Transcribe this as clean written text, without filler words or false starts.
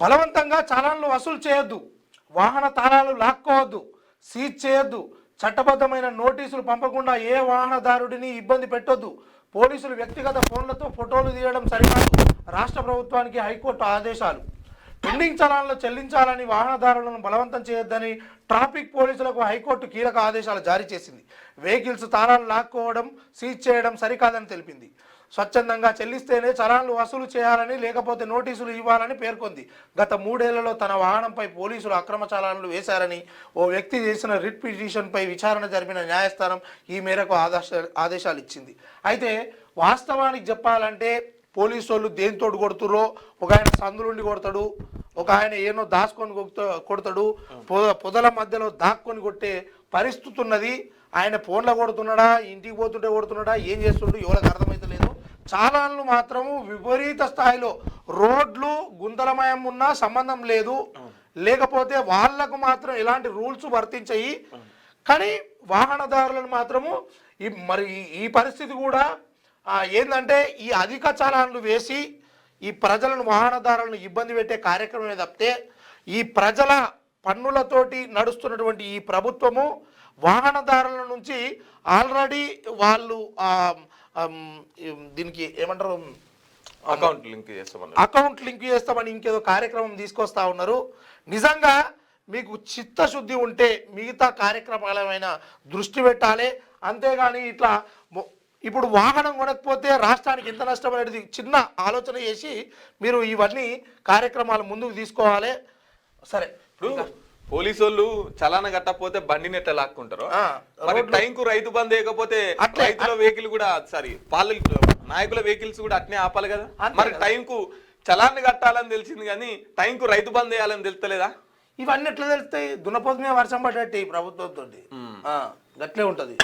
బలవంతంగా చలాన్లు వసూలు చేయొద్దు, వాహన తాళాలు లాక్కోవద్దు, సీజ్ చేయొద్దు, చట్టబద్ధమైన నోటీసులు పంపకుండా ఏ వాహనదారుడిని ఇబ్బంది పెట్టొద్దు, పోలీసులు వ్యక్తిగత ఫోన్లతో ఫోటోలు తీయడం సరికాదు. రాష్ట్ర ప్రభుత్వానికి హైకోర్టు ఆదేశాలు. పెండింగ్ చలాన్లు చెల్లించాలని వాహనదారులను బలవంతం చేయొద్దని ట్రాఫిక్ పోలీసులకు హైకోర్టు కీలక ఆదేశాలు జారీ చేసింది. వెహికల్స్ తాళాలు లాక్కోవడం, సీజ్ చేయడం సరికాదని తెలిపింది. స్వచ్ఛందంగా చెల్లిస్తేనే చలాన్లు వసూలు చేయాలని, లేకపోతే నోటీసులు ఇవ్వాలని పేర్కొంది. గత 3 ఏళ్లలో తన వాహనంపై పోలీసులు అక్రమ చలాన్లు వేశారని ఓ వ్యక్తి చేసిన రిట్ పిటిషన్పై విచారణ జరిపిన న్యాయస్థానం ఈ మేరకు ఆదేశాలు ఇచ్చింది. అయితే వాస్తవానికి చెప్పాలంటే పోలీసు వాళ్ళు దేనితోటి కొడుతుర్రో, ఒక ఆయన సందులుండి కొడతాడు, ఒక ఆయన ఏనో దాచుకొని కొడతాడు, పొదల మధ్యలో దాక్కొని కొట్టే పరిస్థితి ఉన్నది. ఆయన ఫోన్లో కొడుతున్నాడా, ఇంటికి పోతుంటే కొడుతున్నాడా, ఏం చేస్తుండో ఎవరికి అర్థమైతలేదు. చాలాన్లు మాత్రము విపరీత స్థాయిలో రోడ్లు గుంతలమయం ఉన్నా సంబంధం లేదు, లేకపోతే వాళ్లకు మాత్రం ఎలాంటి రూల్స్ వర్తించాయి. కానీ వాహనదారులను మాత్రము ఈ పరిస్థితి కూడా ఏంటంటే ఈ అధిక చలాన్లు వేసి ఈ ప్రజలను, వాహనదారులను ఇబ్బంది పెట్టే కార్యక్రమమే తప్పితే ఈ ప్రజల పన్నులతోటి నడుస్తున్నటువంటి ఈ ప్రభుత్వము వాహనదారుల నుంచి ఆల్రెడీ వాళ్ళు దీనికి ఏమంటారు, అకౌంట్ లింక్ చేస్తామని ఇంకేదో కార్యక్రమం తీసుకొస్తా ఉన్నారు. నిజంగా మీకు చిత్తశుద్ధి ఉంటే మిగతా కార్యక్రమాలమైన దృష్టి పెట్టాలి. అంతేగాని ఇట్లా ఇప్పుడు వాహనం కొనకపోతే రాష్ట్రానికి ఎంత నష్టం అనేది చిన్న ఆలోచన చేసి మీరు ఇవన్నీ కార్యక్రమాలు ముందుకు తీసుకోవాలి. సరే, ఇప్పుడు పోలీసు వాళ్ళు చలాన కట్టకపోతే బండిని ఎట్లా లాక్కుంటారు, టైంకు రైతు బంద్ వేయకపోతే రైతుల వెహికల్ కూడా నాయకుల వెహికల్స్ కూడా అట్నే ఆపాలి కదా. మరి టైంకు చలాన్ని కట్టాలని తెలిసింది కానీ టైంకు రైతు బంద్ వేయాలని తెలుస్తలేదా? ఇవన్నీ ఎట్లా తెలుస్తాయి? దున్నపోతు మీద వర్షం పడ్డట్టు ఈ ప్రభుత్వంతో గట్లే ఉంటది.